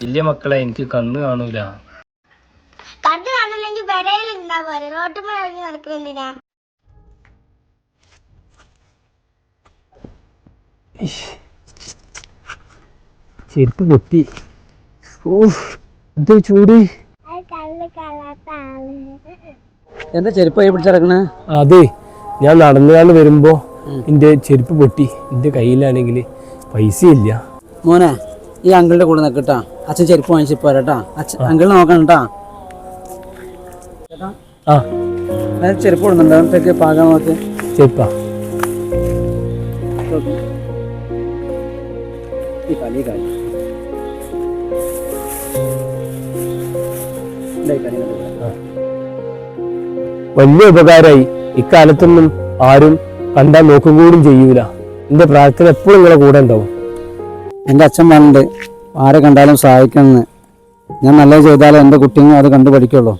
ഇല്ല മക്കളെ, എനിക്ക് കണ്ണ് കാണൂല. കണ്ണ് കാണില്ലെങ്കിൽ പെരയിലുണ്ടാ പോലെ റോട്ടുമ്മ ഇറങ്ങി നടക്കുന്നില്ല. ചെരുപ്പ് പൊട്ടി. എന്ത് ചൂട്! എന്താ ചെരുപ്പായി പിടിച്ചിറക്കണേ? അതെ, ഞാൻ നടന്നുകാണ്ട് വരുമ്പോ എന്റെ ചെരുപ്പ് പൊട്ടി. എന്റെ കയ്യിലാണെങ്കിൽ പൈസ ഇല്ല. മോനെ, ഈ അങ്കിളിന്റെ കൂടെ നിൽക്കട്ടാ. അച്ഛൻ ചെരുപ്പ് വാങ്ങിച്ച് പോരാട്ടാ. അങ്കിളിനെ നോക്കണം കേട്ടാ. ചെരുപ്പ് കൊടുക്കുന്നുണ്ടോ? പാകാൻ നോക്ക്. ചെരുപ്പാ വലിയ ഉപകാരമായി. ഇക്കാലത്തൊന്നും ആരും കണ്ടാൽ നോക്കും കൂടും ചെയ്യൂല. എന്റെ പ്രാർത്ഥന എപ്പോഴും നിങ്ങളെ കൂടെ ഉണ്ടാവും. എൻ്റെ അച്ഛൻ പറഞ്ഞിട്ട് ആരെ കണ്ടാലും സഹായിക്കണമെന്ന്. ഞാൻ നല്ലത് ചെയ്താലേ എൻ്റെ കുട്ടിയും അത് കണ്ടു പഠിക്കുള്ളൂ.